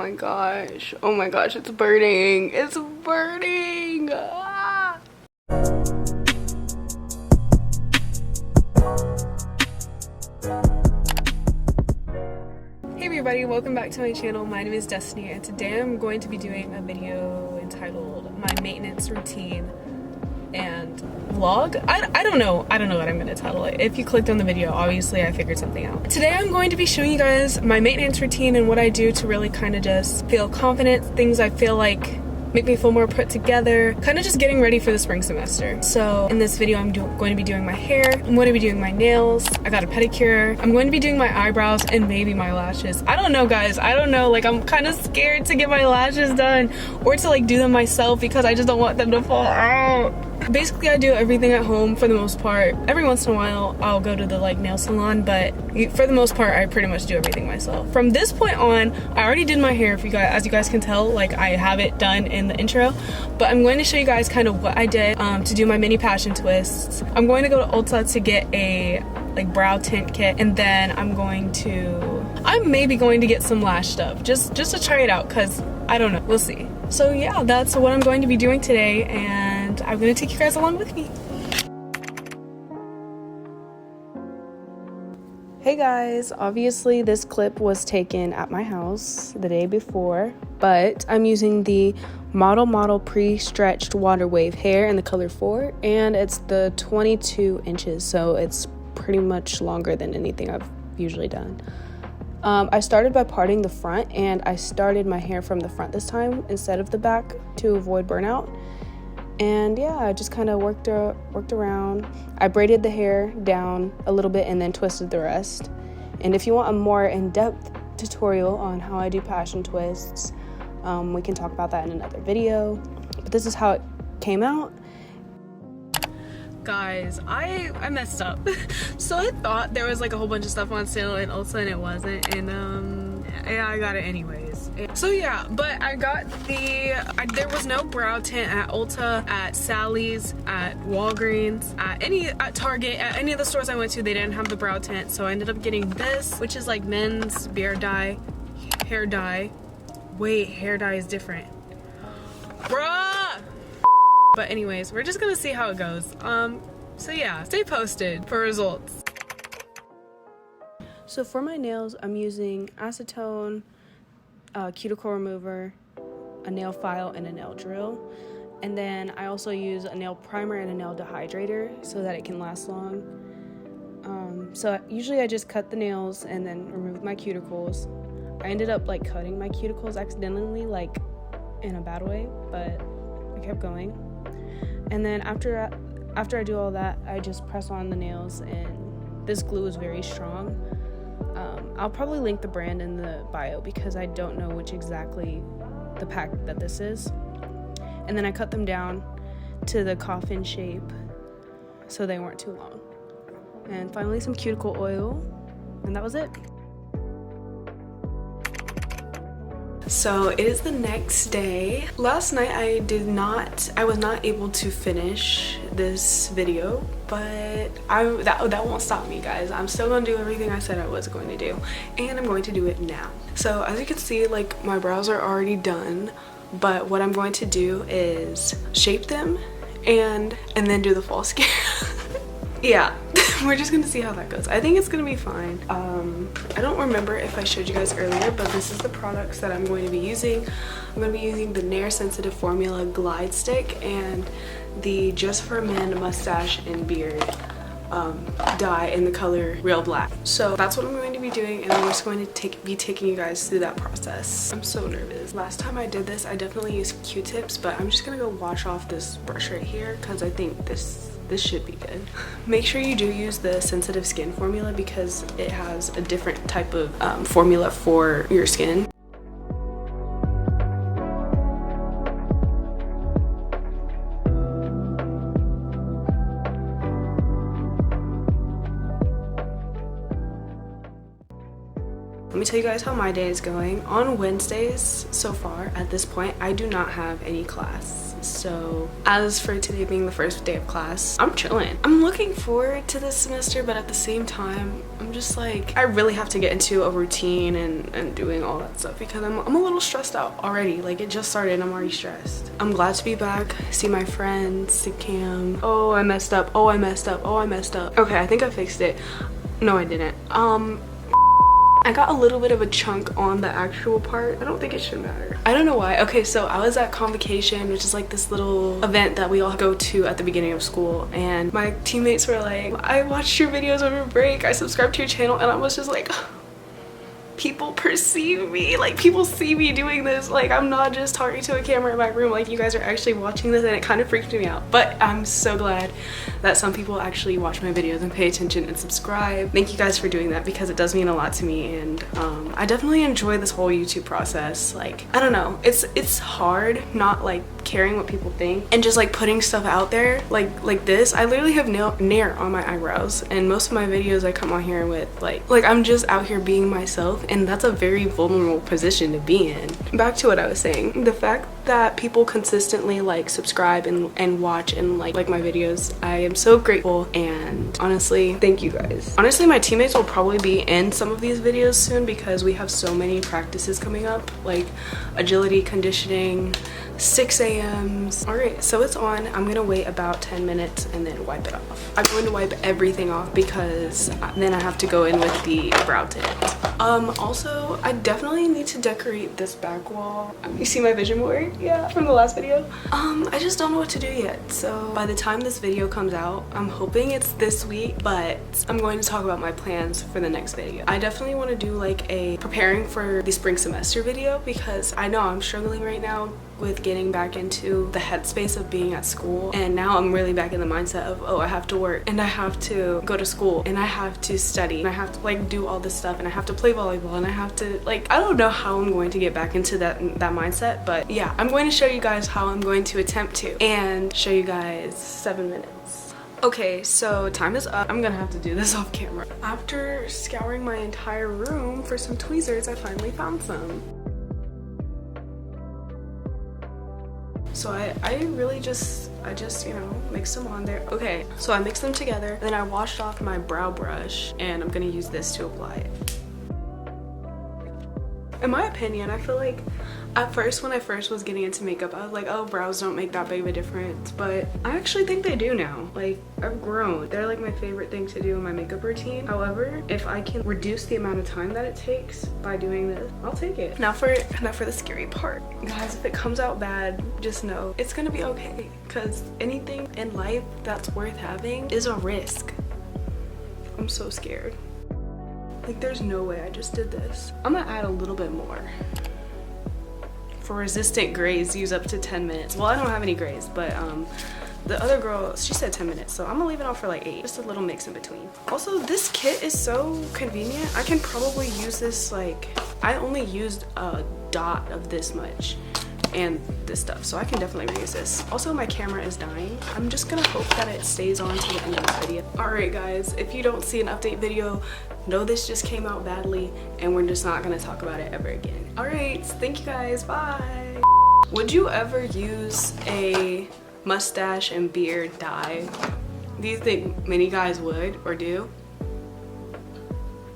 Oh my gosh, it's burning. It's burning. Ah. Hey everybody, welcome back to my channel. My name is Destiny and today I'm going to be doing a video entitled My Maintenance Routine and Vlog. I don't know what I'm gonna title it. If you clicked on the video, obviously I figured something out. Today I'm going to be showing you guys my maintenance routine and what I do to really kind of just feel confident, things I feel like make me feel more put together, kind of just getting ready for the spring semester. So in this video I'm going to be doing my hair, I'm going to be doing my nails, I got a pedicure, I'm going to be doing my eyebrows and maybe my lashes. I don't know guys, I don't know, like I'm kind of scared to get my lashes done or to like do them myself because I just don't want them to fall out. Basically I do everything at home for the most part. Every once in a while I'll go to the like nail salon, but for the most part I pretty much do everything myself. From this point on, I already did my hair, if you guys, as you guys can tell, like I have it done in the intro, but I'm going to show you guys kind of what I did to do my mini passion twists. I'm going to go to Ulta to get a like brow tint kit, and then I'm maybe going to get some lash stuff just to try it out because I don't know, we'll see. So yeah, that's what I'm going to be doing today and I'm going to take you guys along with me. Hey guys, obviously this clip was taken at my house the day before, but I'm using the Model pre-stretched water wave hair in the color 4 and it's the 22 inches, so it's pretty much longer than anything I've usually done. I started by parting the front and I started my hair from the front this time instead of the back to avoid burnout. And yeah, I just kind of worked around. I braided the hair down a little bit and then twisted the rest. And if you want a more in-depth tutorial on how I do passion twists, we can talk about that in another video. But this is how it came out. Guys, I messed up. So I thought there was like a whole bunch of stuff on sale in Ulta and it wasn't, and yeah, I got it anyways. So yeah, but I got there was no brow tint at Ulta, at Sally's, at Walgreens, at Target, at any of the stores I went to. They didn't have the brow tint, so I ended up getting this, which is like men's beard dye, hair dye. Wait, hair dye is different, bruh. But anyways, we're just gonna see how it goes. So yeah, stay posted for results. So for my nails, I'm using acetone, cuticle remover, a nail file, and a nail drill. And then I also use a nail primer and a nail dehydrator so that it can last long. So usually I just cut the nails and then remove my cuticles. I ended up like cutting my cuticles accidentally, like in a bad way, but I kept going. And then after I do all that, I just press on the nails, and this glue is very strong. I'll probably link the brand in the bio because I don't know which exactly the pack that this is. And then I cut them down to the coffin shape so they weren't too long. And finally some cuticle oil, and that was it. So it is the next day. Last night I was not able to finish this video, but that won't stop me, guys. I'm still gonna do everything I said I was going to do, and I'm going to do it now. So as you can see, like my brows are already done, but what I'm going to do is shape them and then do the false scare. Yeah. We're just gonna see how that goes. I think it's gonna be fine. I don't remember if I showed you guys earlier, but this is the products that I'm going to be using. I'm going to be using the Nair Sensitive Formula Glide Stick and the Just for Men Mustache and Beard dye in the color Real Black. So that's what I'm going to be doing, and I'm just going to be taking you guys through that process. I'm so nervous. Last time I did this, I definitely used Q-tips, but I'm just gonna go wash off this brush right here because I think this should be good. Make sure you do use the sensitive skin formula because it has a different type of formula for your skin. Let me tell you guys how my day is going. On Wednesdays, so far at this point, I do not have any class. So as for today being the first day of class, I'm chilling. I'm looking forward to this semester, but at the same time, I'm just like, I really have to get into a routine and doing all that stuff because I'm a little stressed out already. Like, it just started and I'm already stressed. I'm glad to be back, see my friends, see Cam. Oh, I messed up. Oh, I messed up. Oh, I messed up. Okay, I think I fixed it. No, I didn't. I got a little bit of a chunk on the actual part. I don't think it should matter. I don't know why. Okay, so I was at convocation, which is like this little event that we all go to at the beginning of school, and my teammates were like, I watched your videos over break, I subscribed to your channel, and I was just like, people perceive me, like people see me doing this, like I'm not just talking to a camera in my room, like you guys are actually watching this, and it kind of freaked me out. But I'm so glad that some people actually watch my videos and pay attention and subscribe. Thank you guys for doing that because it does mean a lot to me, and I definitely enjoy this whole YouTube process. Like, I don't know, it's hard not like caring what people think and just like putting stuff out there like this. I literally have nair on my eyebrows, and most of my videos I come on here with like I'm just out here being myself, and that's a very vulnerable position to be in. Back to what I was saying, the fact that people consistently like subscribe and watch and like my videos, I am so grateful, and honestly, thank you guys. Honestly, my teammates will probably be in some of these videos soon because we have so many practices coming up, like agility, conditioning, 6 a.m.s. All right, so it's on. I'm gonna wait about 10 minutes and then wipe it off. I'm going to wipe everything off because then I have to go in with the brow tint. Also, I definitely need to decorate this back wall. You see my vision board? Yeah, from the last video. I just don't know what to do yet. So by the time this video comes out, I'm hoping it's this week, but I'm going to talk about my plans for the next video. I definitely want to do like a preparing for the spring semester video because I know I'm struggling right now with getting back into the headspace of being at school, and now I'm really back in the mindset of, oh, I have to work and I have to go to school and I have to study and I have to like do all this stuff and I have to play volleyball and I have to like, I don't know how I'm going to get back into that mindset, but yeah, I'm going to show you guys how I'm going to attempt to, and show you guys 7 minutes. Okay, so time is up. I'm gonna have to do this off camera. After scouring my entire room for some tweezers, I finally found some. So I really just you know, mixed them on there. Okay, so I mixed them together, then I washed off my brow brush, and I'm gonna use this to apply it. In my opinion, I feel like at first, when I first was getting into makeup, I was like, oh, brows don't make that big of a difference, but I actually think they do now. Like, I've grown. They're like my favorite thing to do in my makeup routine. However, if I can reduce the amount of time that it takes by doing this, I'll take it. Now for the scary part. Guys, if it comes out bad, just know it's gonna be okay, because anything in life that's worth having is a risk. I'm so scared. Like, there's no way I just did this. I'm gonna add a little bit more. For resistant grays, use up to 10 minutes. Well, I don't have any grays, but the other girl, she said 10 minutes, so I'm gonna leave it on for like 8. Just a little mix in between. Also, this kit is so convenient. I can probably use this, like, I only used a dot of this much and this stuff, so I can definitely reuse this. Also, my camera is dying. I'm just gonna hope that it stays on to the end of the video. Alright guys, if you don't see an update video, know this just came out badly and we're just not gonna talk about it ever again. Alright, thank you guys, bye! Would you ever use a mustache and beard dye? Do you think many guys would or do?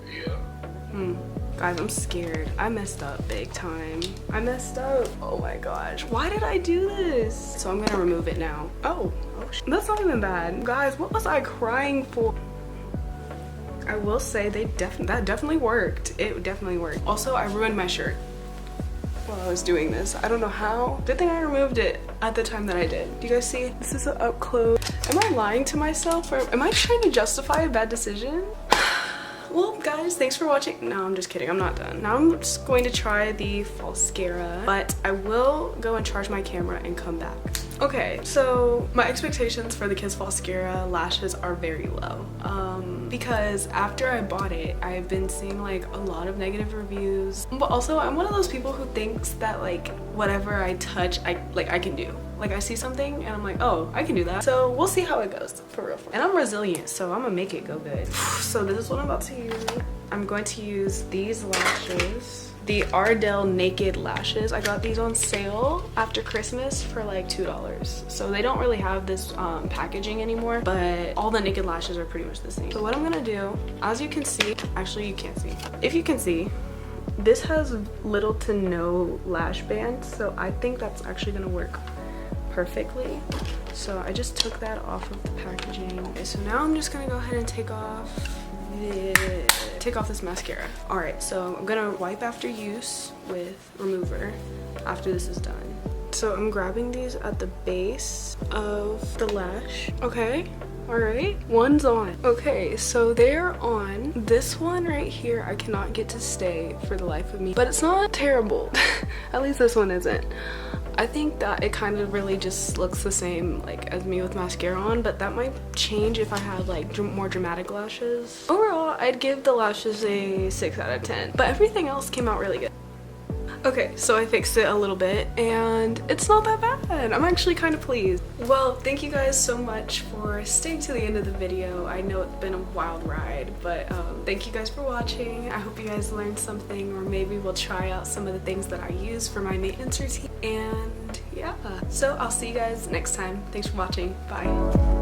Yeah. Guys, I'm scared. I messed up big time. I messed up. Oh my gosh. Why did I do this? So I'm gonna remove it now. Oh that's not even bad. Guys, what was I crying for? I will say that definitely worked. It definitely worked. Also, I ruined my shirt while I was doing this. I don't know how. Good thing I removed it at the time that I did. Do you guys see? This is an up close. Am I lying to myself, or am I trying to justify a bad decision? Well, guys, thanks for watching. No, I'm just kidding. I'm not done. Now I'm just going to try the falscara, but I will go and charge my camera and come back. Okay, so my expectations for the Kiss Falscara lashes are very low. Because after I bought it, I've been seeing like a lot of negative reviews. But also, I'm one of those people who thinks that like whatever I touch, I can do. Like, I see something and I'm like, oh, I can do that. So we'll see how it goes, for real. And I'm resilient, so I'm gonna make it go good. So this is what I'm about to use. I'm going to use these lashes. The Ardell Naked Lashes. I got these on sale after Christmas for like $2. So they don't really have this packaging anymore, but all the Naked Lashes are pretty much the same. So what I'm gonna do, as you can see, actually you can't see. If you can see, this has little to no lash bands, so I think that's actually gonna work perfectly. So I just took that off of the packaging. Okay, so now I'm just gonna go ahead and take off this mascara. All right, so I'm gonna wipe after use with remover after this is done. So I'm grabbing these at the base of the lash. Okay, all right, one's on. Okay, so they're on. This one right here, I cannot get to stay for the life of me, but it's not terrible. At least this one isn't. I think that it kind of really just looks the same like as me with mascara on, but that might change if I had like more dramatic lashes. Overall, I'd give the lashes a 6 out of 10, but everything else came out really good. Okay, so I fixed it a little bit and it's not that bad. I'm actually kind of pleased. Well, thank you guys so much for staying to the end of the video. I know it's been a wild ride, but thank you guys for watching. I hope you guys learned something, or maybe we'll try out some of the things that I use for my maintenance routine. And yeah, so I'll see you guys next time. Thanks for watching. Bye.